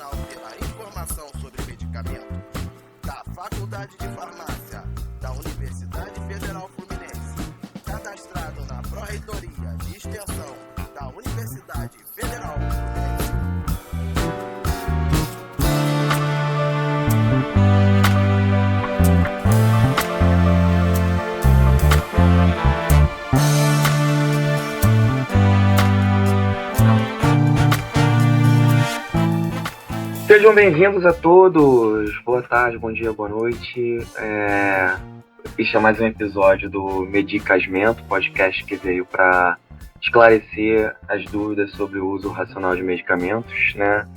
profissional pela informação sobre medicamentos da Faculdade de Farmácia da Universidade Federal Fluminense, cadastrado na Pró-Reitoria de Extensão da Universidade Federal Fluminense. Sejam bem-vindos a todos, boa tarde, bom dia, boa noite. Este é mais um episódio do Medicasmento, podcast que veio para esclarecer as dúvidas sobre o uso racional de medicamentos, né?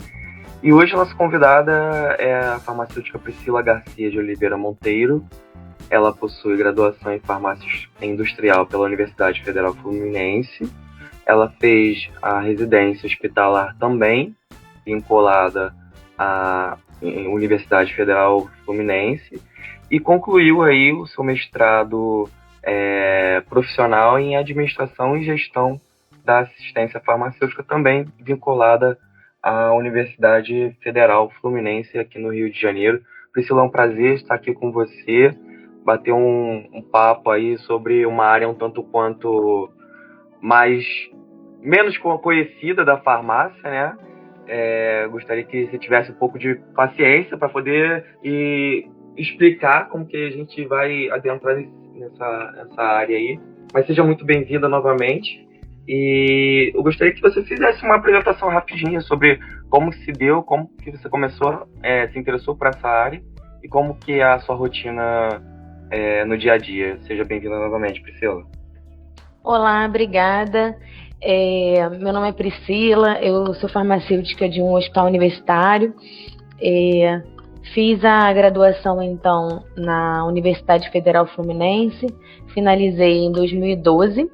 E hoje a nossa convidada é a farmacêutica Priscila Garcia de Oliveira Monteiro. Ela possui graduação em farmácia industrial pela Universidade Federal Fluminense. Ela fez a residência hospitalar também, vinculada à Universidade Federal Fluminense, e concluiu aí o seu mestrado profissional em administração e gestão da assistência farmacêutica, também vinculada à Universidade Federal Fluminense aqui no Rio de Janeiro. Priscila, é um prazer estar aqui com você, bater um papo aí sobre uma área um tanto quanto menos conhecida da farmácia, né? Gostaria que você tivesse um pouco de paciência para poder explicar como que a gente vai adentrar nessa área aí. Mas seja muito bem-vinda novamente. E eu gostaria que você fizesse uma apresentação rapidinha sobre como se deu, como que você começou, se interessou por essa área e como que é a sua rotina no dia a dia. Seja bem-vinda novamente, Priscila. Olá, obrigada. Meu nome é Priscila, eu sou farmacêutica de um hospital universitário. Fiz a graduação, então, na Universidade Federal Fluminense, finalizei em 2012.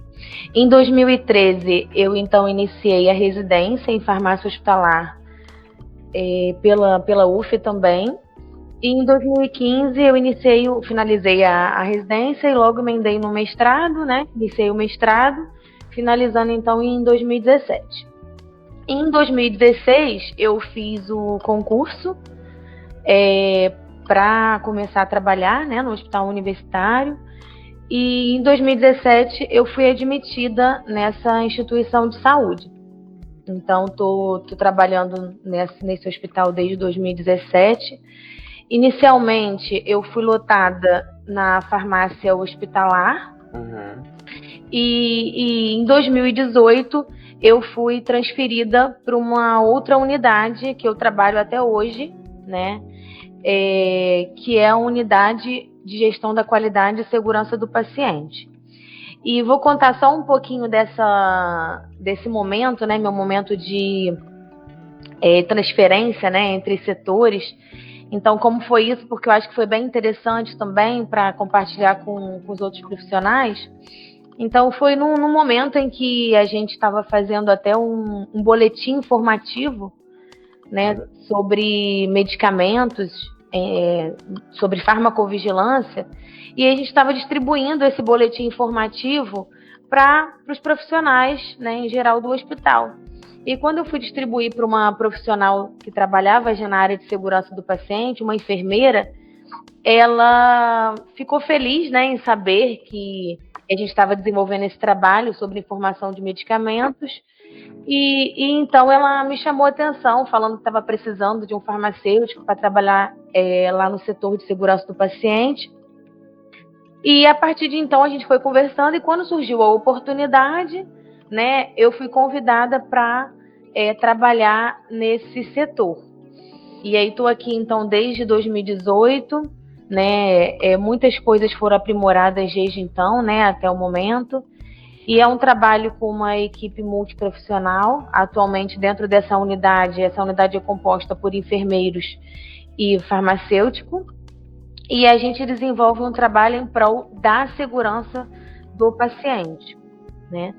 Em 2013, eu, então, iniciei a residência em farmácia hospitalar pela UF também. E em 2015, eu finalizei a residência e logo emendei no mestrado, né? Iniciei o mestrado, finalizando, então, em 2017. Em 2016, eu fiz o concurso para começar a trabalhar, né, no hospital universitário. E em 2017, eu fui admitida nessa instituição de saúde. Então, estou trabalhando nesse hospital desde 2017. Inicialmente, eu fui lotada na farmácia hospitalar. Uhum. E em 2018 eu fui transferida para uma outra unidade que eu trabalho até hoje, né? Que é a unidade de gestão da qualidade e segurança do paciente. E vou contar só um pouquinho desse momento, né? Meu momento de transferência, né? Entre setores. Então, como foi isso? Porque eu acho que foi bem interessante também para compartilhar com os outros profissionais. Então, foi num momento em que a gente estava fazendo até um boletim informativo, né, sobre medicamentos, sobre farmacovigilância, e a gente estava distribuindo esse boletim informativo para os profissionais, né, em geral do hospital. E quando eu fui distribuir para uma profissional que trabalhava já na área de segurança do paciente, uma enfermeira, ela ficou feliz, né, em saber que a gente estava desenvolvendo esse trabalho sobre informação de medicamentos, e então ela me chamou a atenção, falando que estava precisando de um farmacêutico para trabalhar lá no setor de segurança do paciente. E a partir de então a gente foi conversando, e quando surgiu a oportunidade, né, eu fui convidada para trabalhar nesse setor. E aí estou aqui então desde 2018, né, muitas coisas foram aprimoradas desde então, né, até o momento. E é um trabalho com uma equipe multiprofissional. Atualmente, dentro dessa unidade, essa unidade é composta por enfermeiros e farmacêutico. E a gente desenvolve um trabalho em prol da segurança do paciente, né?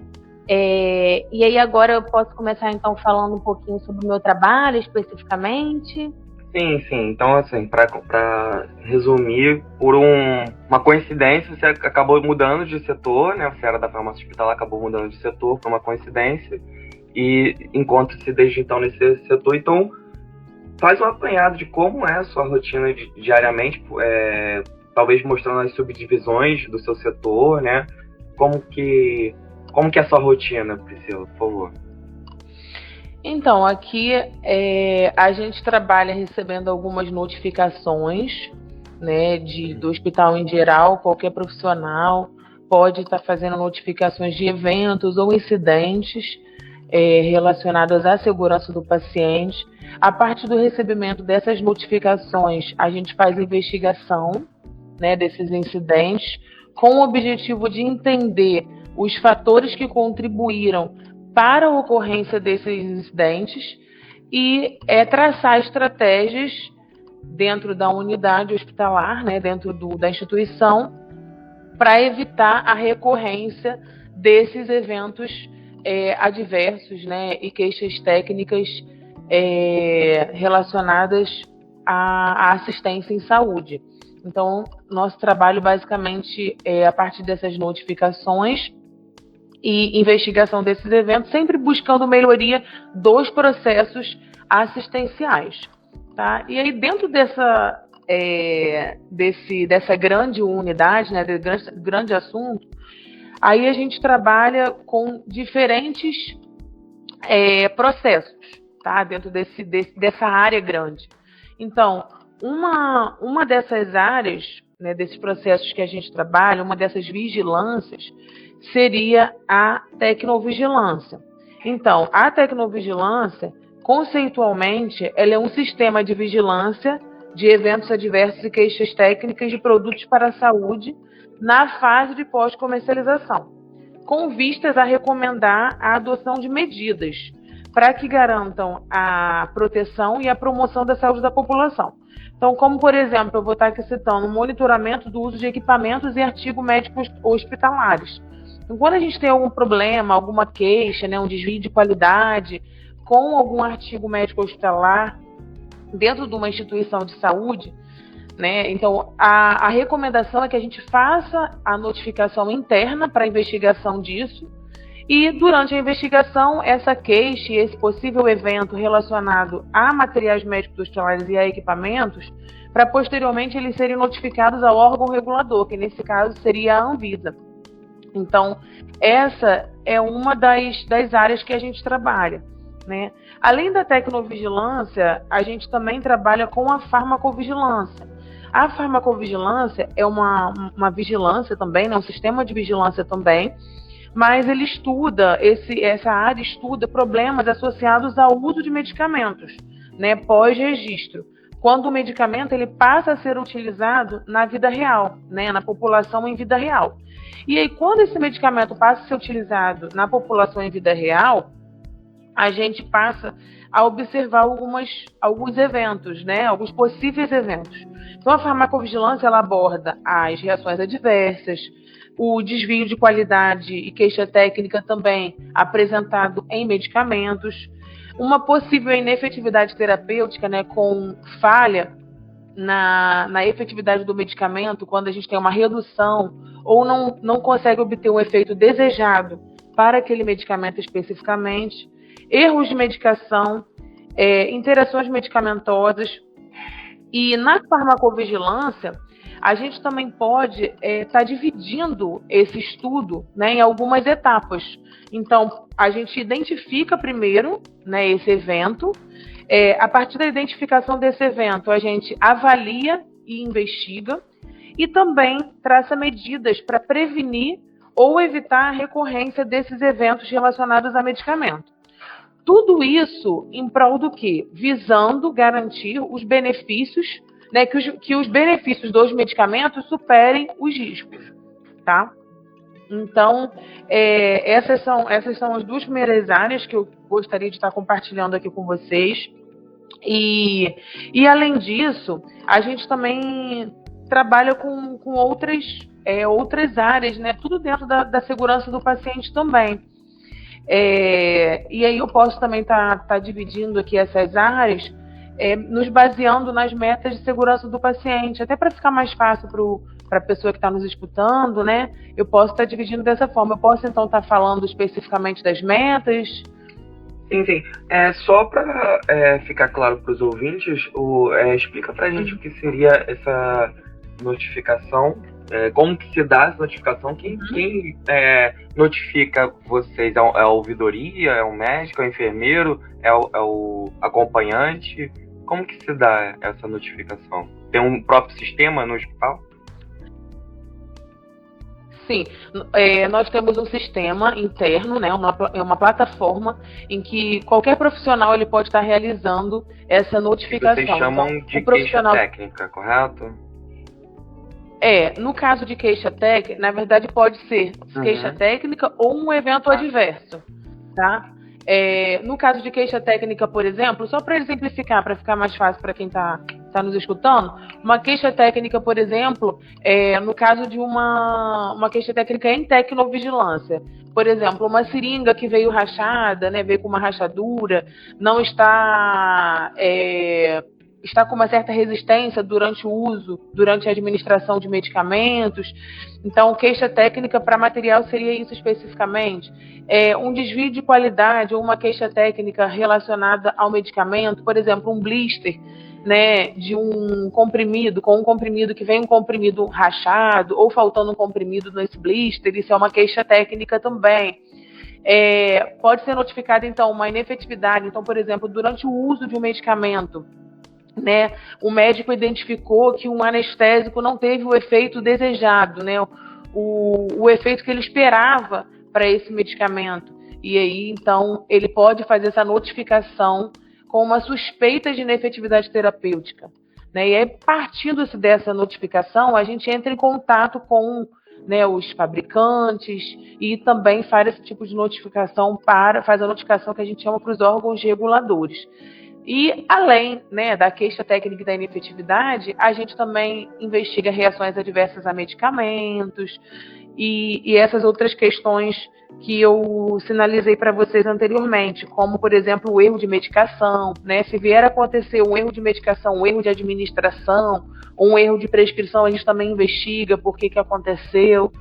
E aí agora eu posso começar então falando um pouquinho sobre o meu trabalho especificamente. Sim. Então, assim, para resumir, por uma coincidência, você acabou mudando de setor, né? Você era da farmácia hospitalar, acabou mudando de setor por uma coincidência e encontra-se desde então nesse setor. Então, faz um apanhado de como é a sua rotina diariamente, talvez mostrando as subdivisões do seu setor, né? Como que é a sua rotina, Priscila, por favor? Então, aqui a gente trabalha recebendo algumas notificações, né, do hospital em geral. Qualquer profissional pode estar fazendo notificações de eventos ou incidentes relacionados à segurança do paciente. A partir do recebimento dessas notificações, a gente faz investigação, né, desses incidentes, com o objetivo de entender os fatores que contribuíram para a ocorrência desses incidentes e traçar estratégias dentro da unidade hospitalar, né, dentro da instituição, para evitar a recorrência desses eventos adversos, né, e queixas técnicas relacionadas à assistência em saúde. Então, nosso trabalho basicamente é a partir dessas notificações e investigação desses eventos, sempre buscando melhoria dos processos assistenciais, tá? E aí, dentro dessa grande unidade, né, desse grande assunto, aí a gente trabalha com diferentes processos, tá? Dentro dessa área grande. Então, uma dessas áreas, né, desses processos que a gente trabalha, uma dessas vigilâncias, seria a tecnovigilância. Então, a tecnovigilância, conceitualmente, ela é um sistema de vigilância de eventos adversos e queixas técnicas de produtos para a saúde na fase de pós-comercialização, com vistas a recomendar a adoção de medidas para que garantam a proteção e a promoção da saúde da população. Então, como, por exemplo, eu vou estar aqui citando o monitoramento do uso de equipamentos e artigos médicos hospitalares. Então, quando a gente tem algum problema, alguma queixa, né, um desvio de qualidade com algum artigo médico hospitalar dentro de uma instituição de saúde, né, então a recomendação é que a gente faça a notificação interna para a investigação disso e, durante a investigação, essa queixa e esse possível evento relacionado a materiais médicos hospitalares e a equipamentos, para posteriormente eles serem notificados ao órgão regulador, que nesse caso seria a Anvisa. Então, essa é uma das áreas que a gente trabalha, né? Além da tecnovigilância, a gente também trabalha com a farmacovigilância. A farmacovigilância é uma vigilância também, né? Um sistema de vigilância também, mas ele estuda, essa área estuda problemas associados ao uso de medicamentos, né, pós-registro. Quando o medicamento ele passa a ser utilizado na vida real, né, na população em vida real. E aí, quando esse medicamento passa a ser utilizado na população em vida real, a gente passa a observar alguns eventos, né, alguns possíveis eventos. Então, a farmacovigilância ela aborda as reações adversas, o desvio de qualidade e queixa técnica também apresentado em medicamentos, uma possível inefetividade terapêutica, né, com falha na efetividade do medicamento, quando a gente tem uma redução ou não consegue obter o efeito desejado para aquele medicamento especificamente, erros de medicação, interações medicamentosas. E na farmacovigilância, a gente também pode estar dividindo esse estudo, né, em algumas etapas. Então, a gente identifica primeiro, né, esse evento. A partir da identificação desse evento, a gente avalia e investiga e também traça medidas para prevenir ou evitar a recorrência desses eventos relacionados a medicamento. Tudo isso em prol do quê? Visando garantir os benefícios, né, que os benefícios dos medicamentos superem os riscos, tá? Então, essas são as duas primeiras áreas que eu gostaria de estar compartilhando aqui com vocês. E além disso, a gente também trabalha com outras áreas, né? Tudo dentro da segurança do paciente também. E aí eu posso também estar dividindo aqui essas áreas, nos baseando nas metas de segurança do paciente, até para ficar mais fácil para a pessoa que está nos escutando, né? Eu posso estar dividindo dessa forma. Eu posso, então, estar falando especificamente das metas, Sim. Só para ficar claro para os ouvintes, explica para a gente o que seria essa notificação, como que se dá essa notificação, quem notifica vocês? É a ouvidoria, é o médico, é o enfermeiro, é o acompanhante? Como que se dá essa notificação? Tem um próprio sistema no hospital? Sim, nós temos um sistema interno, né, uma plataforma em que qualquer profissional ele pode estar realizando essa notificação. Vocês chamam de queixa técnica, correto? No caso de queixa técnica, na verdade pode ser queixa técnica ou um evento adverso, tá? No caso de queixa técnica, por exemplo, só para exemplificar, para ficar mais fácil para quem está nos escutando, uma queixa técnica, por exemplo, no caso de uma queixa técnica em tecnovigilância. Por exemplo, uma seringa que veio rachada, né, veio com uma rachadura, não está com uma certa resistência durante o uso, durante a administração de medicamentos. Então, queixa técnica para material seria isso especificamente. Um desvio de qualidade ou uma queixa técnica relacionada ao medicamento, por exemplo, um blister, né, de um comprimido, com um comprimido que vem um comprimido rachado ou faltando um comprimido nesse blister, isso é uma queixa técnica também. Pode ser notificada, então, uma inefetividade. Então, por exemplo, durante o uso de um medicamento, né, o médico identificou que um anestésico não teve o efeito desejado, né, o efeito que ele esperava para esse medicamento. E aí, então, ele pode fazer essa notificação com uma suspeita de inefetividade terapêutica, né? E aí, partindo dessa notificação, a gente entra em contato com, né, os fabricantes e também faz esse tipo de notificação faz a notificação que a gente chama para os órgãos reguladores. E além, né, da queixa técnica e da inefetividade, a gente também investiga reações adversas a medicamentos e essas outras questões que eu sinalizei para vocês anteriormente, como, por exemplo, o erro de medicação, né? Se vier a acontecer um erro de medicação, um erro de administração, ou um erro de prescrição, a gente também investiga por que aconteceu,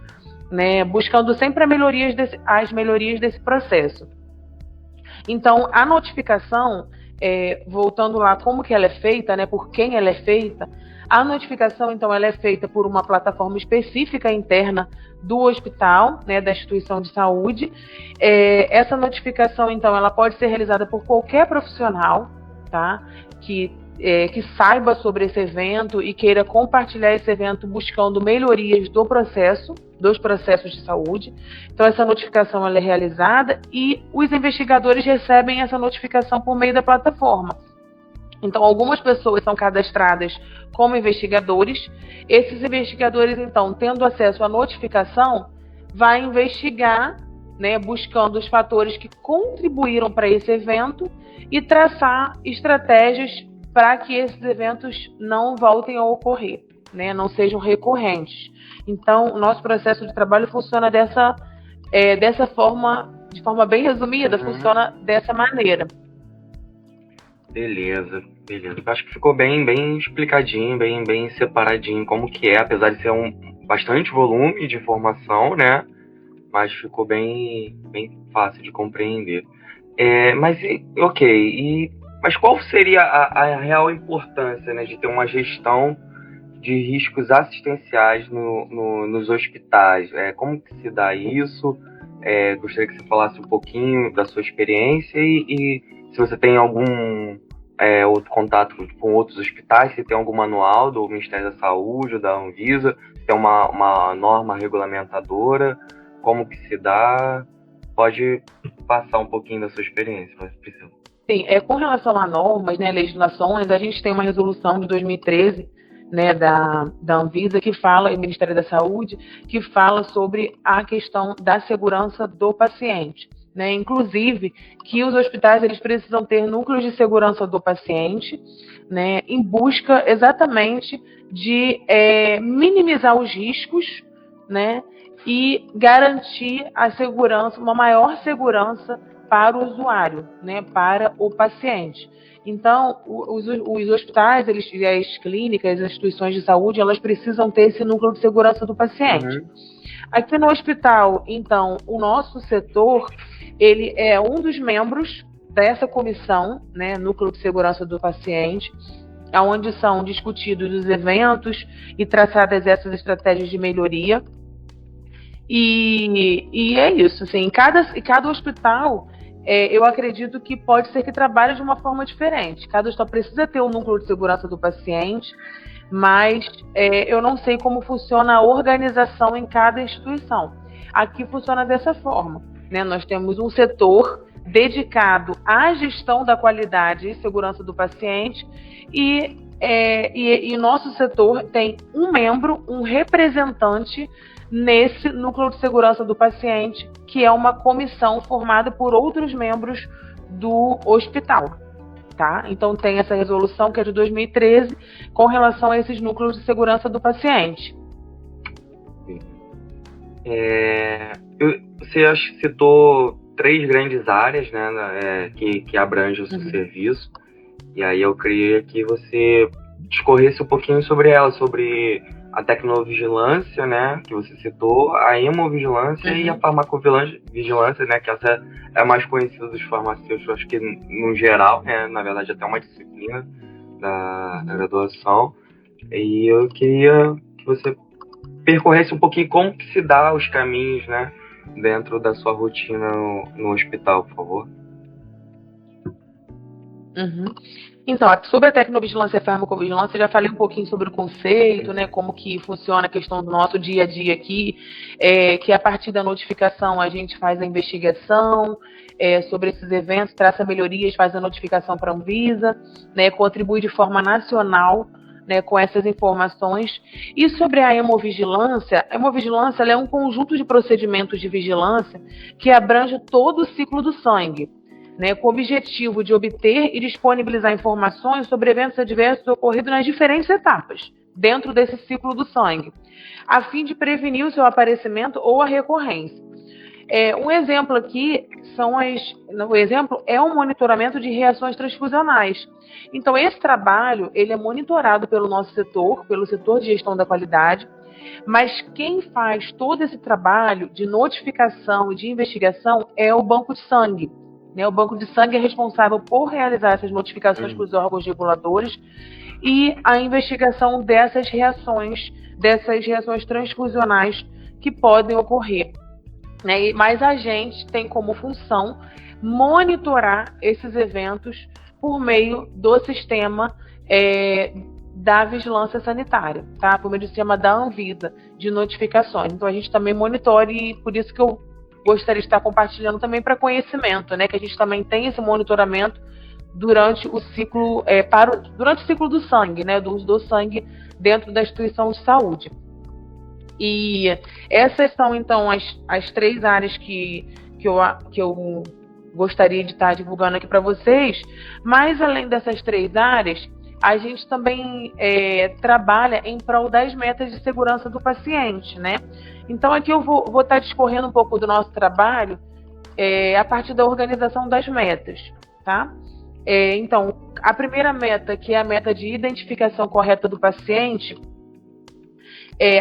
né? Buscando sempre as melhorias desse processo. Então, a notificação, voltando lá, como que ela é feita, né? Por quem ela é feita? A notificação, então, ela é feita por uma plataforma específica interna do hospital, né, da instituição de saúde. Essa notificação, então, ela pode ser realizada por qualquer profissional, tá? Que saiba sobre esse evento e queira compartilhar esse evento buscando melhorias dos processos de saúde. Então, essa notificação ela é realizada e os investigadores recebem essa notificação por meio da plataforma. Então, algumas pessoas são cadastradas como investigadores. Esses investigadores, então, tendo acesso à notificação, vai investigar, né, buscando os fatores que contribuíram para esse evento e traçar estratégias para que esses eventos não voltem a ocorrer, né, não sejam recorrentes. Então, o nosso processo de trabalho funciona dessa forma, de forma bem resumida, funciona dessa maneira. Beleza. Acho que ficou bem explicadinho, bem separadinho como que é, apesar de ser bastante volume de informação, né? Mas ficou bem fácil de compreender. Mas qual seria a real importância, né, de ter uma gestão de riscos assistenciais nos hospitais? Como que se dá isso? Gostaria que você falasse um pouquinho da sua experiência e se você tem algum outro contato com outros hospitais, se tem algum manual do Ministério da Saúde ou da Anvisa, se tem uma norma regulamentadora, como que se dá? Pode passar um pouquinho da sua experiência, mas precisa. Sim, com relação a normas, né, legislações, a gente tem uma resolução de 2013, né, da Anvisa, que fala, e do Ministério da Saúde, que fala sobre a questão da segurança do paciente. Né, inclusive que os hospitais eles precisam ter núcleos de segurança do paciente, né, em busca exatamente de minimizar os riscos, né, e garantir a segurança, uma maior segurança para o usuário, né, para o paciente. Então, os hospitais, as clínicas, as instituições de saúde, elas precisam ter esse núcleo de segurança do paciente. Aqui no hospital, então, o nosso setor, ele é um dos membros, dessa comissão, né, Núcleo de Segurança do Paciente, onde são discutidos os eventos e traçadas essas estratégias de melhoria. E é isso, assim, cada hospital, eu acredito que pode ser que trabalhe de uma forma diferente. Cada hospital precisa ter um núcleo de segurança do paciente, mas eu não sei como funciona a organização em cada instituição. Aqui funciona dessa forma, né? Nós temos um setor dedicado à gestão da qualidade e segurança do paciente e nosso setor tem um membro, um representante nesse núcleo de segurança do paciente, que é uma comissão formada por outros membros do hospital, tá? Então tem essa resolução que é de 2013 com relação a esses núcleos de segurança do paciente. Você acho que citou 3 grandes áreas, né, que abrangem o seu serviço, e aí eu queria que você discorresse um pouquinho sobre ela, sobre a tecnovigilância, né, que você citou, a hemovigilância e a farmacovigilância, né, que essa é a mais conhecida dos farmacêuticos, acho que no geral, né, na verdade até uma disciplina da graduação, e eu queria que você percorresse um pouquinho como que se dá os caminhos, né, dentro da sua rotina no hospital, por favor. Então, sobre a tecnovigilância e a farmacovigilância, eu já falei um pouquinho sobre o conceito, né, como que funciona a questão do nosso dia a dia aqui, que a partir da notificação a gente faz a investigação sobre esses eventos, traça melhorias, faz a notificação para a Anvisa, né, contribui de forma nacional, né, com essas informações. E sobre a hemovigilância ela é um conjunto de procedimentos de vigilância que abrange todo o ciclo do sangue, né, com o objetivo de obter e disponibilizar informações sobre eventos adversos ocorridos nas diferentes etapas dentro desse ciclo do sangue, a fim de prevenir o seu aparecimento ou a recorrência. Um exemplo aqui é o monitoramento de reações transfusionais. Então, esse trabalho ele é monitorado pelo nosso setor, pelo setor de gestão da qualidade, mas quem faz todo esse trabalho de notificação e de investigação é o banco de sangue. Né? O banco de sangue é responsável por realizar essas notificações para os órgãos reguladores e a investigação dessas reações transfusionais que podem ocorrer. Né? Mas a gente tem como função monitorar esses eventos por meio do sistema da vigilância sanitária, tá? Por meio do sistema da Anvisa de notificações. Então a gente também monitora e por isso que eu gostaria de estar compartilhando também para conhecimento, né? Que a gente também tem esse monitoramento durante o ciclo, durante o ciclo do sangue, né? Do uso do sangue dentro da instituição de saúde. E essas são então as 3 áreas que eu gostaria de estar divulgando aqui para vocês. Mas além dessas 3 áreas, a gente também trabalha em prol das metas de segurança do paciente, né? Então aqui eu vou estar discorrendo um pouco do nosso trabalho a partir da organização das metas, tá? Então, a primeira meta, que é a meta de identificação correta do paciente,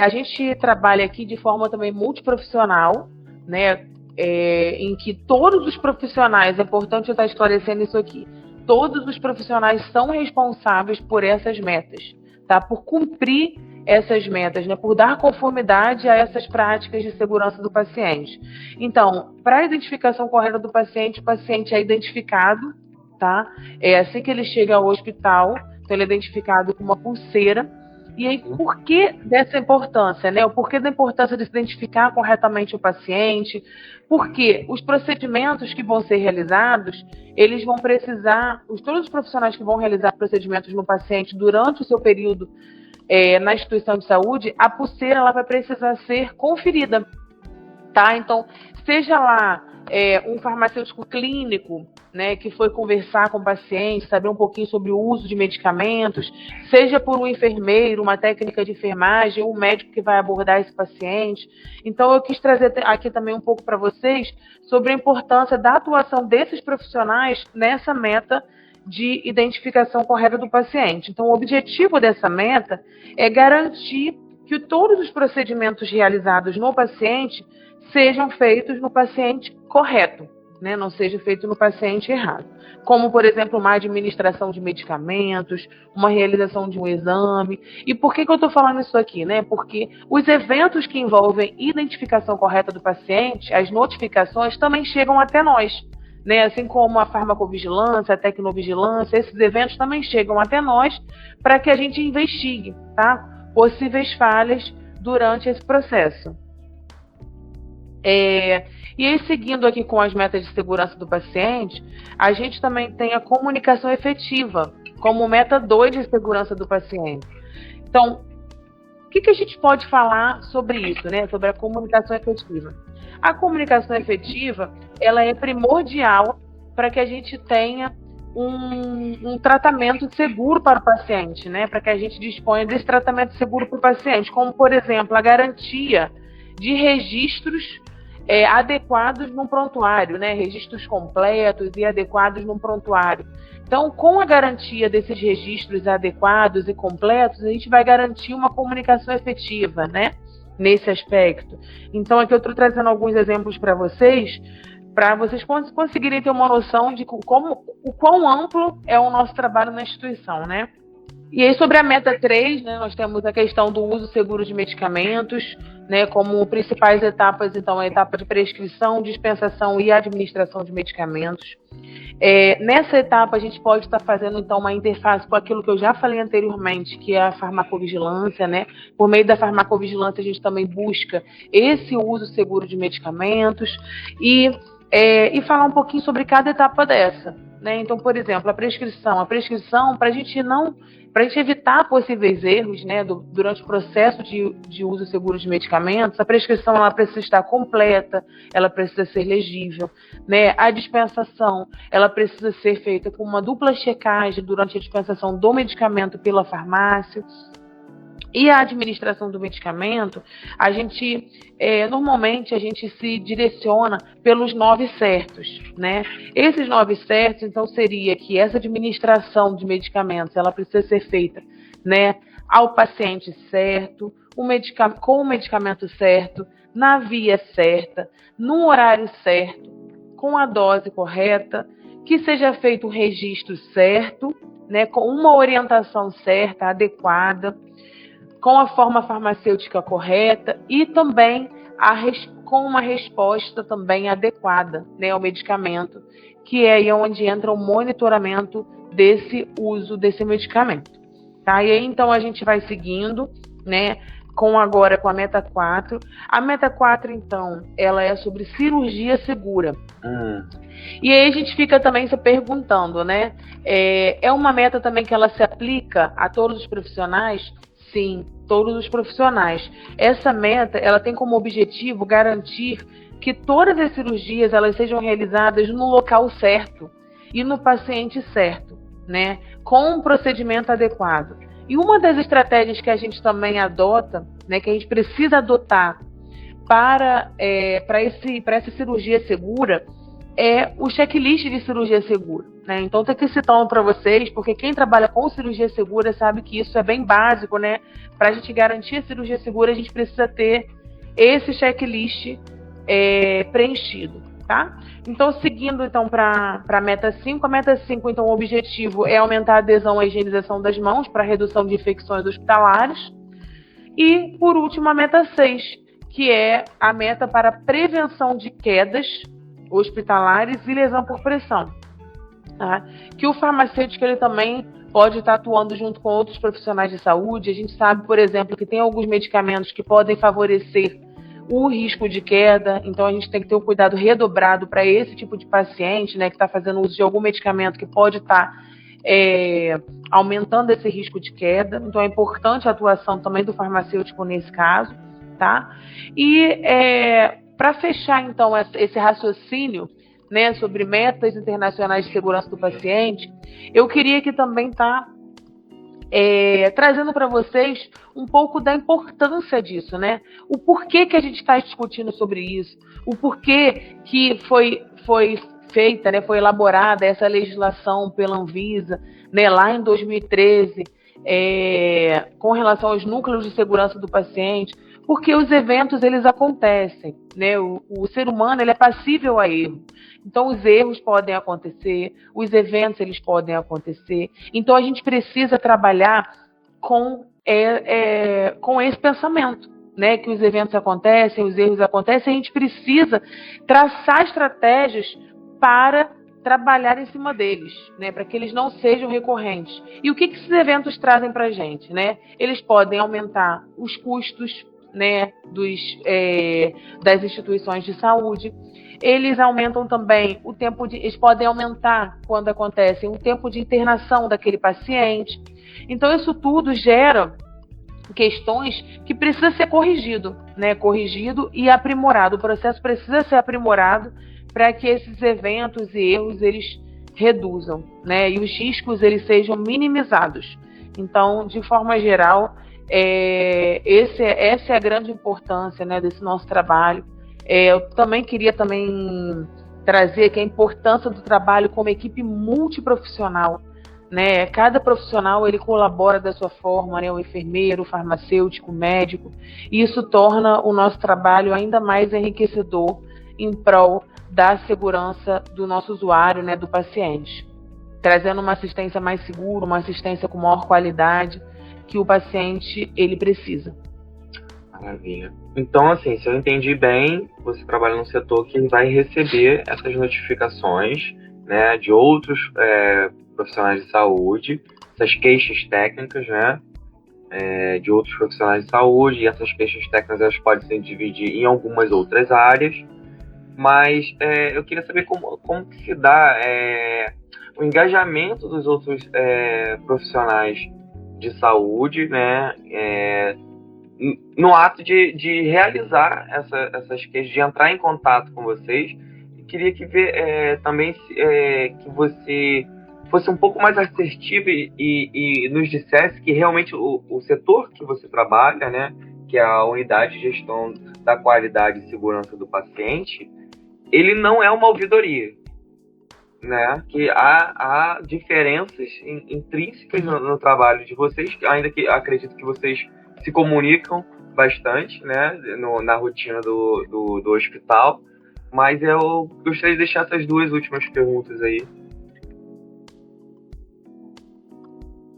a gente trabalha aqui de forma também multiprofissional, né? Em que todos os profissionais, é importante eu estar esclarecendo isso aqui, todos os profissionais são responsáveis por essas metas, tá? Por cumprir essas metas, né? Por dar conformidade a essas práticas de segurança do paciente. Então, para a identificação correta do paciente, o paciente é identificado, tá? Assim que ele chega ao hospital, então ele é identificado com uma pulseira. E aí, por que dessa importância, né? O porquê da importância de se identificar corretamente o paciente? Porque os procedimentos que vão ser realizados, eles vão precisar, todos os profissionais que vão realizar procedimentos no paciente durante o seu período na instituição de saúde, a pulseira ela vai precisar ser conferida, tá? Então, seja lá um farmacêutico clínico, né, que foi conversar com o paciente, saber um pouquinho sobre o uso de medicamentos, seja por um enfermeiro, uma técnica de enfermagem, ou um médico que vai abordar esse paciente. Então, eu quis trazer aqui também um pouco para vocês sobre a importância da atuação desses profissionais nessa meta de identificação correta do paciente. Então, o objetivo dessa meta é garantir que todos os procedimentos realizados no paciente sejam feitos no paciente correto, né, não seja feito no paciente errado. Como, por exemplo, uma administração de medicamentos, uma realização de um exame. E por que eu estou falando isso aqui? Né? Porque os eventos que envolvem identificação correta do paciente, as notificações, também chegam até nós. Né? Assim como a farmacovigilância, a tecnovigilância, esses eventos também chegam até nós para que a gente investigue, tá? Possíveis falhas durante esse processo. E aí, seguindo aqui com as metas de segurança do paciente, a gente também tem a comunicação efetiva, como meta 2 de segurança do paciente. Então, o que a gente pode falar sobre isso, né? Sobre a comunicação efetiva? A comunicação efetiva, ela é primordial para que a gente tenha um tratamento seguro para o paciente, né? Para que a gente disponha desse tratamento seguro para o paciente, como, por exemplo, a garantia de registros adequados num prontuário, né? Registros completos e adequados num prontuário. Então, com a garantia desses registros adequados e completos, a gente vai garantir uma comunicação efetiva, né? Nesse aspecto. Então, aqui eu estou trazendo alguns exemplos para vocês conseguirem ter uma noção de o quão amplo é o nosso trabalho na instituição, né? E aí, sobre a meta 3, né, nós temos a questão do uso seguro de medicamentos, né, como principais etapas, então, a etapa de prescrição, dispensação e administração de medicamentos. Nessa etapa, a gente pode estar fazendo, então, uma interface com aquilo que eu já falei anteriormente, que é a farmacovigilância, né? Por meio da farmacovigilância, a gente também busca esse uso seguro de medicamentos e falar um pouquinho sobre cada etapa dessa, né? Então, por exemplo, a prescrição para a gente evitar possíveis erros, né, durante o processo de uso seguro de medicamentos, a prescrição ela precisa estar completa, ela precisa ser legível, né? A dispensação ela precisa ser feita com uma dupla checagem durante a dispensação do medicamento pela farmácia. E a administração do medicamento, normalmente a gente se direciona pelos 9 certos, né? Esses 9 certos, então, seria que essa administração de medicamentos, ela precisa ser feita, né, ao paciente certo, com o medicamento certo, na via certa, no horário certo, com a dose correta, que seja feito o registro certo, né, com uma orientação certa, adequada, com a forma farmacêutica correta e também com uma resposta também adequada, né, ao medicamento, que é aí onde entra o monitoramento desse uso desse medicamento. Tá? E aí, então, a gente vai seguindo, né, agora com a meta 4. A meta 4, então, ela é sobre cirurgia segura. E aí a gente fica também se perguntando, né, é uma meta também que ela se aplica a todos os profissionais? Sim, todos os profissionais. Essa meta, ela tem como objetivo garantir que todas as cirurgias elas sejam realizadas no local certo e no paciente certo, né? Com um procedimento adequado. E uma das estratégias que a gente também adota, né, que a gente precisa adotar para essa cirurgia segura, é o checklist de cirurgia segura, né? Então, tem que citar para vocês, porque quem trabalha com cirurgia segura sabe que isso é bem básico, né? Para a gente garantir a cirurgia segura, a gente precisa ter esse checklist preenchido, tá? Então, seguindo então, para a meta 5, a meta 5, então, o objetivo é aumentar a adesão à higienização das mãos para redução de infecções hospitalares. E, por último, a meta 6, que é a meta para prevenção de quedas hospitalares e lesão por pressão, tá? Que o farmacêutico ele também pode estar atuando junto com outros profissionais de saúde. A gente sabe, por exemplo, que tem alguns medicamentos que podem favorecer o risco de queda, então a gente tem que ter um cuidado redobrado para esse tipo de paciente, né, que está fazendo uso de algum medicamento que pode estar aumentando esse risco de queda. Então é importante a atuação também do farmacêutico nesse caso, tá? E para fechar, então, esse raciocínio, né, sobre metas internacionais de segurança do paciente, eu queria aqui também estar trazendo para vocês um pouco da importância disso, né? O porquê que a gente está discutindo sobre isso, o porquê que foi feita, né, foi elaborada essa legislação pela Anvisa, né, lá em 2013, com relação aos núcleos de segurança do paciente. Porque os eventos, eles acontecem, né? O ser humano, ele é passível a erro. Então, os erros podem acontecer, os eventos, eles podem acontecer. Então, a gente precisa trabalhar com esse pensamento, né? Que os eventos acontecem, os erros acontecem, a gente precisa traçar estratégias para trabalhar em cima deles, né, para que eles não sejam recorrentes. E o que esses eventos trazem para a gente, né? Eles podem aumentar os custos, né, das instituições de saúde. Eles aumentam também o tempo eles podem aumentar, quando acontecem, o tempo de internação daquele paciente. Então, isso tudo gera questões que precisa ser corrigido, né? Corrigido e aprimorado. O processo precisa ser aprimorado para que esses eventos e erros eles reduzam, né? E os riscos eles sejam minimizados. Então, de forma geral, essa é a grande importância, né, desse nosso trabalho. Eu também queria trazer que a importância do trabalho como equipe multiprofissional, né? Cada profissional ele colabora da sua forma, né? O enfermeiro, o farmacêutico, o médico. E isso torna o nosso trabalho ainda mais enriquecedor em prol da segurança do nosso usuário, né? Do paciente, trazendo uma assistência mais segura, uma assistência com maior qualidade que o paciente ele precisa. Maravilha. Então, assim, se eu entendi bem, você trabalha num setor que vai receber essas notificações, né, de outros profissionais de saúde, essas queixas técnicas, né, de outros profissionais de saúde, e essas queixas técnicas elas podem se dividir em algumas outras áreas, mas eu queria saber como que se dá o engajamento dos outros profissionais de saúde, né, no ato de realizar essas queixas, de entrar em contato com vocês. E queria também que você fosse um pouco mais assertivo e nos dissesse que realmente o setor que você trabalha, né, que é a unidade de gestão da qualidade e segurança do paciente, ele não é uma ouvidoria, né? Que há diferenças intrínsecas no trabalho de vocês, ainda que acredito que vocês se comunicam bastante, né, na rotina do hospital, mas eu gostaria de deixar essas duas últimas perguntas aí.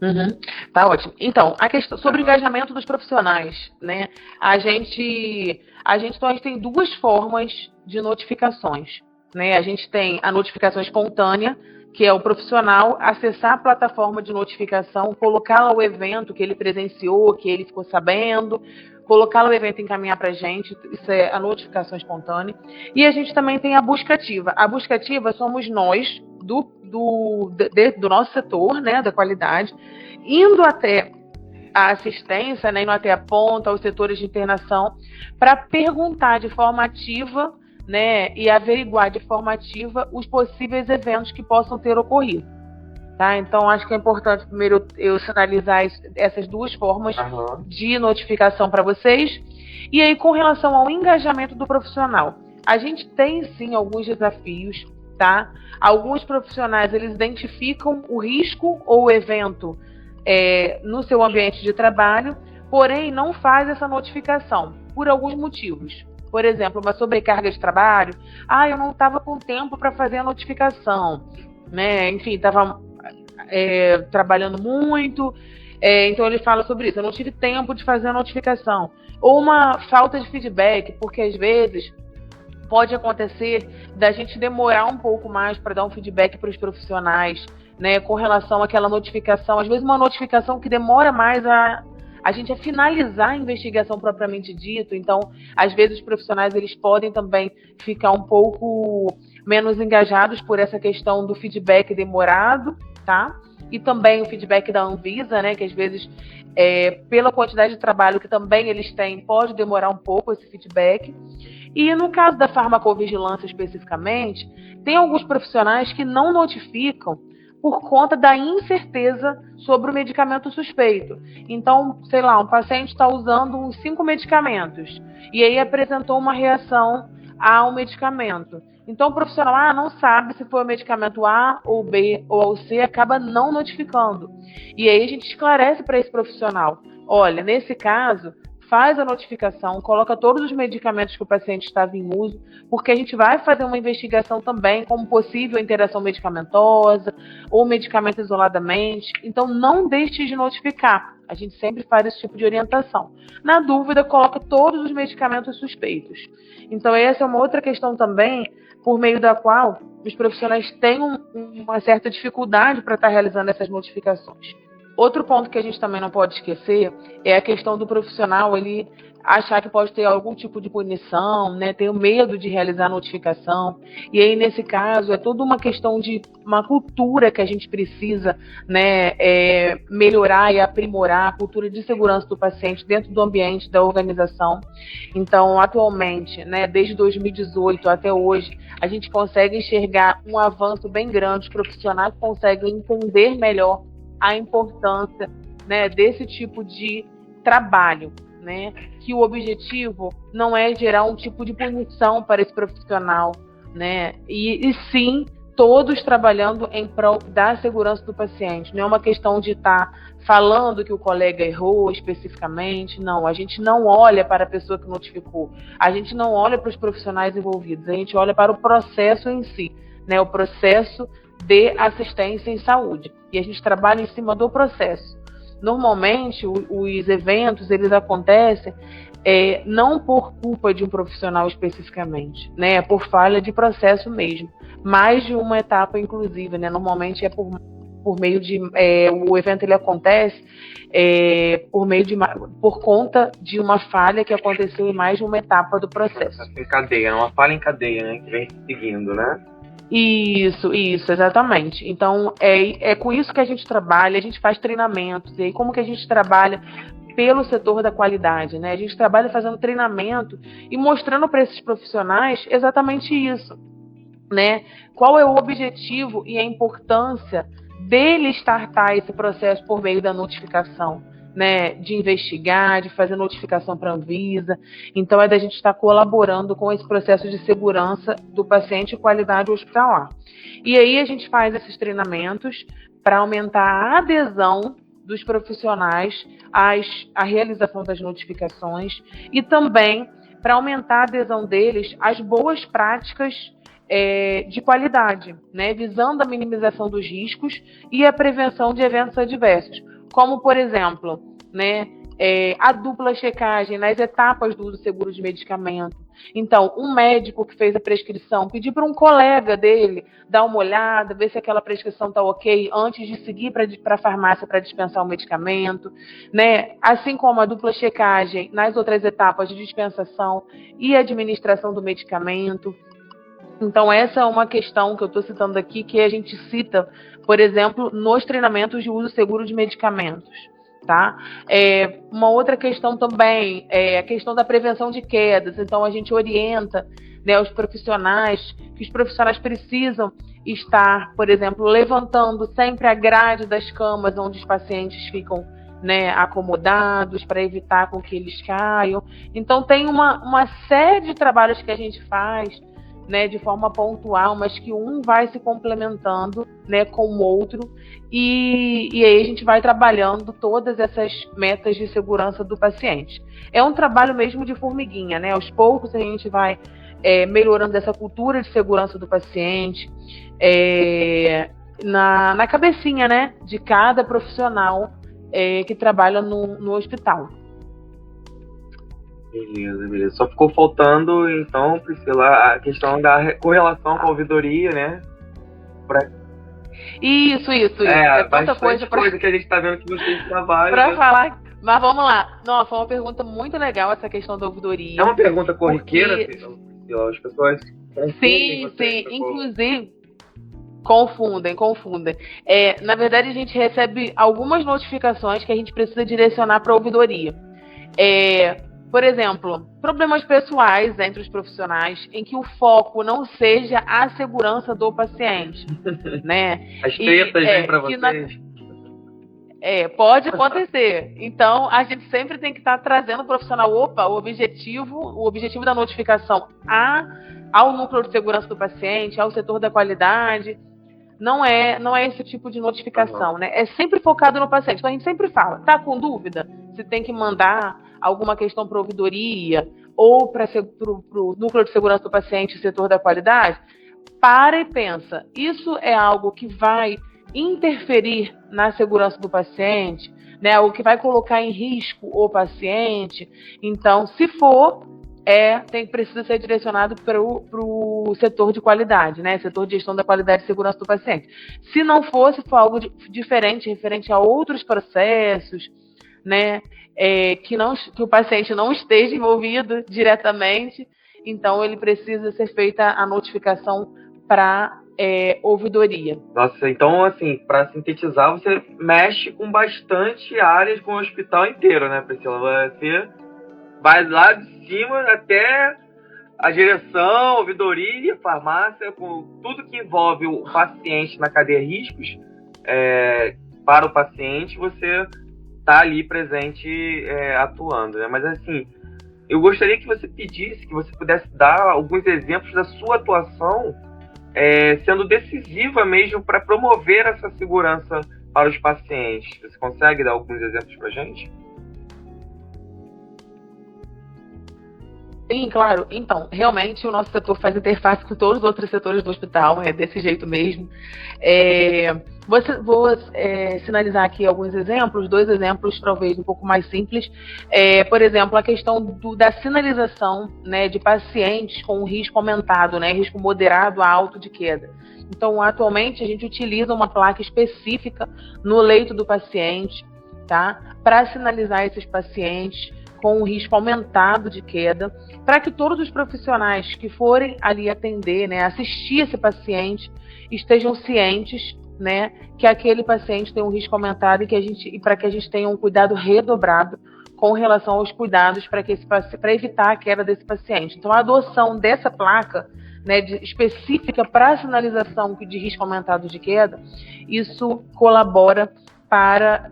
Uhum. Tá ótimo. Então, a questão sobre o engajamento dos profissionais, né? A gente tem duas formas de notificações, né? A gente tem a notificação espontânea, que é o profissional acessar a plataforma de notificação, colocar lá o evento que ele presenciou, que ele ficou sabendo, colocar lá o evento e encaminhar para a gente. Isso é a notificação espontânea. E a gente também tem a busca ativa. A busca ativa somos nós, do nosso setor, né, da qualidade, indo até a assistência, né, indo até a ponta, os setores de internação, para perguntar de forma ativa, né, e averiguar de forma ativa os possíveis eventos que possam ter ocorrido. Tá? Então, acho que é importante primeiro eu sinalizar essas duas formas de notificação para vocês. E aí, com relação ao engajamento do profissional, a gente tem sim alguns desafios, tá? Alguns profissionais eles identificam o risco ou o evento no seu ambiente de trabalho, porém não faz essa notificação por alguns motivos. Por exemplo, uma sobrecarga de trabalho. Eu não estava com tempo para fazer a notificação, né? Enfim, estava trabalhando muito, então ele fala sobre isso. Eu não tive tempo de fazer a notificação. Ou uma falta de feedback, porque às vezes pode acontecer da gente demorar um pouco mais para dar um feedback para os profissionais, né, com relação àquela notificação. Às vezes uma notificação que demora mais a gente a finalizar a investigação propriamente dito. Então, às vezes os profissionais eles podem também ficar um pouco menos engajados por essa questão do feedback demorado, tá? E também o feedback da Anvisa, né, que às vezes, pela quantidade de trabalho que também eles têm, pode demorar um pouco esse feedback. E no caso da farmacovigilância especificamente, tem alguns profissionais que não notificam por conta da incerteza sobre o medicamento suspeito. Então, sei lá, um paciente está usando uns 5 medicamentos e aí apresentou uma reação ao medicamento. Então, o profissional não sabe se foi o medicamento A ou B ou o C, acaba não notificando. E aí a gente esclarece para esse profissional, olha, nesse caso, faz a notificação, coloca todos os medicamentos que o paciente estava em uso, porque a gente vai fazer uma investigação também como possível interação medicamentosa ou medicamento isoladamente. Então, não deixe de notificar. A gente sempre faz esse tipo de orientação. Na dúvida, coloca todos os medicamentos suspeitos. Então, essa é uma outra questão também, por meio da qual os profissionais têm uma certa dificuldade para estar realizando essas notificações. Outro ponto que a gente também não pode esquecer é a questão do profissional ele achar que pode ter algum tipo de punição, né, ter o medo de realizar a notificação. E aí, nesse caso, é toda uma questão de uma cultura que a gente precisa, né, melhorar e aprimorar, a cultura de segurança do paciente dentro do ambiente da organização. Então, atualmente, né, desde 2018 até hoje, a gente consegue enxergar um avanço bem grande, os profissionais conseguem entender melhor a importância, né, desse tipo de trabalho, né, que o objetivo não é gerar um tipo de punição para esse profissional, né, e sim todos trabalhando em prol da segurança do paciente. Não é uma questão de estar falando que o colega errou especificamente, não. A gente não olha para a pessoa que notificou, a gente não olha para os profissionais envolvidos, a gente olha para o processo em si, né, o processo de assistência em saúde. E a gente trabalha em cima do processo. Normalmente, os eventos, eles acontecem não por culpa de um profissional especificamente, né? É por falha de processo mesmo. Mais de uma etapa, inclusive, né? Normalmente é por meio de... o evento, ele acontece por conta de uma falha que aconteceu em mais de uma etapa do processo. Em cadeia, uma falha em cadeia, né? Que vem seguindo, né? Isso, exatamente. Então, é com isso que a gente trabalha, a gente faz treinamentos. E aí, como que a gente trabalha pelo setor da qualidade, né? A gente trabalha fazendo treinamento e mostrando para esses profissionais exatamente isso, né? Qual é o objetivo e a importância dele startar esse processo por meio da notificação, né, de investigar, de fazer notificação para a Anvisa. Então, é da gente estar colaborando com esse processo de segurança do paciente e qualidade hospitalar. E aí a gente faz esses treinamentos para aumentar a adesão dos profissionais à realização das notificações e também para aumentar a adesão deles às boas práticas de qualidade, né, visando a minimização dos riscos e a prevenção de eventos adversos. Como, por exemplo, né, a dupla checagem nas etapas do uso seguro de medicamento. Então, um médico que fez a prescrição, pedir para um colega dele dar uma olhada, ver se aquela prescrição está ok, antes de seguir para a farmácia para dispensar o medicamento, né? Assim como a dupla checagem nas outras etapas de dispensação e administração do medicamento. Então, essa é uma questão que eu estou citando aqui, que a gente cita, por exemplo, nos treinamentos de uso seguro de medicamentos. Tá? Uma outra questão também é a questão da prevenção de quedas. Então, a gente orienta, né, os profissionais, que os profissionais precisam estar, por exemplo, levantando sempre a grade das camas onde os pacientes ficam, né, acomodados, para evitar com que eles caiam. Então, tem uma série de trabalhos que a gente faz, né, de forma pontual, mas que um vai se complementando, né, com o outro, e aí a gente vai trabalhando todas essas metas de segurança do paciente. É um trabalho mesmo de formiguinha, né? Aos poucos a gente vai melhorando essa cultura de segurança do paciente, na cabecinha, né, de cada profissional que trabalha no hospital. Beleza. Só ficou faltando, então, Priscila, a questão da correlação com a ouvidoria, né? Isso. É tanta coisa que a gente tá vendo que vocês trabalham. Para falar, mas vamos lá. Nossa, foi uma pergunta muito legal essa questão da ouvidoria. É uma pergunta corriqueira, Priscila? As pessoas confundem. Sim, inclusive confundem. Na verdade, a gente recebe algumas notificações que a gente precisa direcionar para a ouvidoria. Por exemplo, problemas pessoais entre os profissionais em que o foco não seja a segurança do paciente, né? As tretas vêm para vocês? Pode acontecer. Então, a gente sempre tem que estar trazendo o profissional, o objetivo da notificação ao núcleo de segurança do paciente, ao setor da qualidade. Não é esse tipo de notificação, né? É sempre focado no paciente. Então, a gente sempre fala, tá com dúvida? se tem que mandar alguma questão para a ouvidoria ou para o núcleo de segurança do paciente, setor da qualidade, para e pensa, isso é algo que vai interferir na segurança do paciente, né, o que vai colocar em risco o paciente? Então, se for, precisa ser direcionado para o setor de qualidade, né, setor de gestão da qualidade e segurança do paciente. Se não for, se for algo diferente, referente a outros processos, né, que o paciente não esteja envolvido diretamente, então ele precisa ser feita a notificação para ouvidoria. Nossa, então, assim, para sintetizar, você mexe com bastante áreas com o hospital inteiro, né, Priscila? Você vai lá de cima até a direção, ouvidoria, farmácia, com tudo que envolve o paciente na cadeia de riscos, para o paciente, você está ali presente, atuando, né? Mas, assim, eu gostaria que você pedisse, que você pudesse dar alguns exemplos da sua atuação sendo decisiva mesmo para promover essa segurança para os pacientes. Você consegue dar alguns exemplos para a gente? Sim, claro. Então, realmente o nosso setor faz interface com todos os outros setores do hospital, é desse jeito mesmo. Vou sinalizar aqui alguns exemplos, 2 exemplos talvez um pouco mais simples. Por exemplo, a questão da sinalização, né, de pacientes com risco aumentado, né, risco moderado a alto de queda. Então, atualmente, a gente utiliza uma placa específica no leito do paciente, tá, para sinalizar esses pacientes com um risco aumentado de queda, para que todos os profissionais que forem ali atender, né, assistir esse paciente, estejam cientes, né, que aquele paciente tem um risco aumentado e para que a gente tenha um cuidado redobrado com relação aos cuidados para evitar a queda desse paciente. Então, a adoção dessa placa, né, específica para a sinalização de risco aumentado de queda, isso colabora para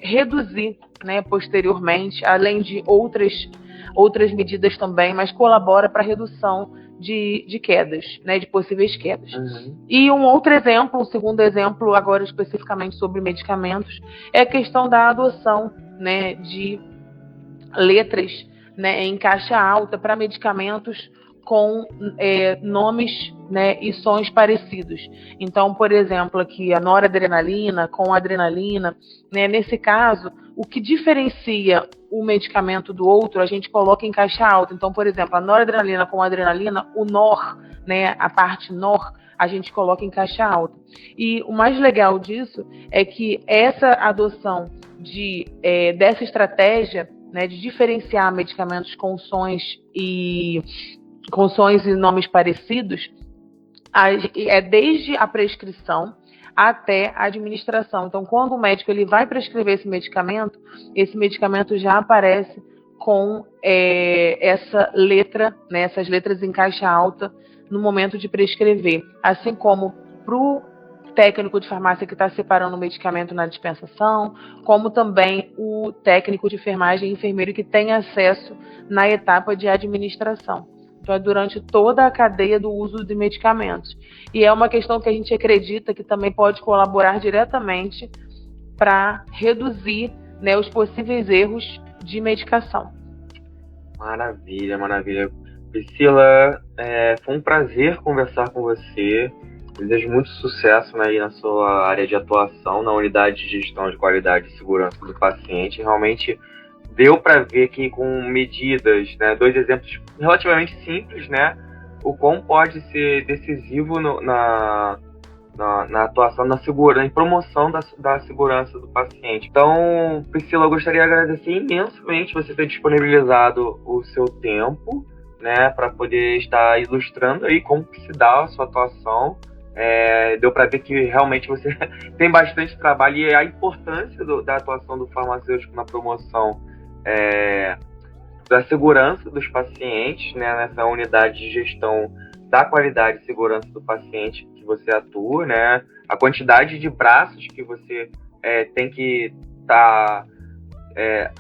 reduzir, né, posteriormente, além de outras medidas também, mas colabora para a redução de quedas, né, de possíveis quedas. Uhum. E um segundo exemplo, agora especificamente sobre medicamentos, é a questão da adoção, né, de letras, né, em caixa alta para medicamentos com nomes, né, e sons parecidos. Então, por exemplo, aqui a noradrenalina com adrenalina, né, nesse caso, o que diferencia um medicamento do outro, a gente coloca em caixa alta. Então, por exemplo, a noradrenalina com adrenalina, o NOR, né, a parte NOR, a gente coloca em caixa alta. E o mais legal disso é que essa adoção dessa estratégia, né, de diferenciar medicamentos com sons e nomes parecidos, desde a prescrição até a administração. Então, quando o médico ele vai prescrever esse medicamento já aparece com essa letra, né, essas letras em caixa alta no momento de prescrever. Assim como para o técnico de farmácia que está separando o medicamento na dispensação, como também o técnico de enfermagem e enfermeiro que tem acesso na etapa de administração. Então, é durante toda a cadeia do uso de medicamentos. E é uma questão que a gente acredita que também pode colaborar diretamente para reduzir, né, os possíveis erros de medicação. Maravilha, maravilha. Priscila, foi um prazer conversar com você. Desejo muito sucesso, né, aí na sua área de atuação, na unidade de gestão de qualidade e segurança do paciente. Realmente deu para ver que com medidas, né, 2 exemplos relativamente simples, né, o quão pode ser decisivo na atuação na segurança, em promoção da segurança do paciente. Então, Priscila, eu gostaria de agradecer imensamente você ter disponibilizado o seu tempo, né, para poder estar ilustrando aí como que se dá a sua atuação. Deu para ver que realmente você tem bastante trabalho e a importância da atuação do farmacêutico na promoção da segurança dos pacientes, né, nessa unidade de gestão da qualidade e segurança do paciente que você atua, né, a quantidade de braços que você tem que estar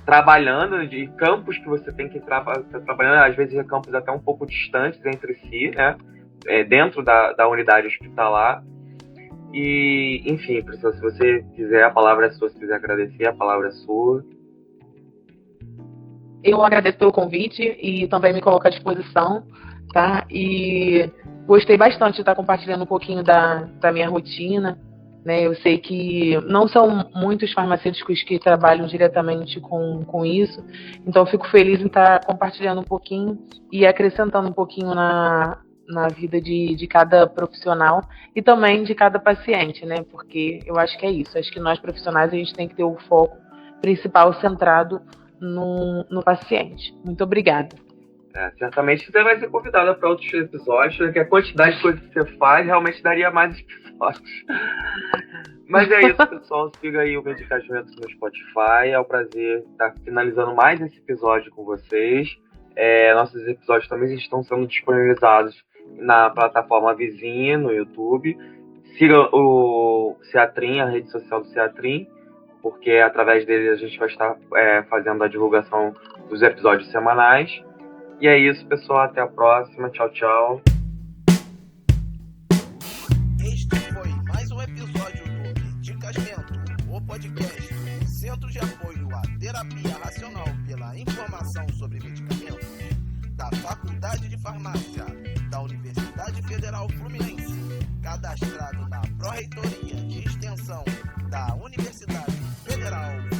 trabalhando, de campos que você tem que estar trabalhando, às vezes campos até um pouco distantes entre si, né, dentro da unidade hospitalar. E, enfim, Priscila, se você quiser, a palavra é sua. Se quiser agradecer, a palavra é sua. Eu agradeço pelo convite e também me coloco à disposição, tá? E gostei bastante de estar compartilhando um pouquinho da minha rotina, né? Eu sei que não são muitos farmacêuticos que trabalham diretamente com isso, então eu fico feliz em estar compartilhando um pouquinho e acrescentando um pouquinho na vida de cada profissional e também de cada paciente, né? Porque eu acho que é isso. Acho que nós profissionais a gente tem que ter o foco principal centrado no paciente. Muito obrigada. Certamente você vai ser convidada para outros episódios, porque a quantidade de coisas que você faz realmente daria mais episódios. Mas é isso, pessoal. Siga aí o Medicamentos no Spotify. É um prazer estar finalizando mais esse episódio com vocês. Nossos episódios também estão sendo disponibilizados na plataforma vizinha, no YouTube. Siga o Ceatrim, a rede social do Ceatrim, porque através dele a gente vai estar fazendo a divulgação dos episódios semanais. E é isso, pessoal. Até a próxima. Tchau, tchau. Este foi mais um episódio do Medicamento, o podcast do Centro de Apoio à Terapia Racional pela Informação sobre Medicamentos da Faculdade de Farmácia da Universidade Federal Fluminense, cadastrado na Pró-Reitoria de Extensão da Universidade Federal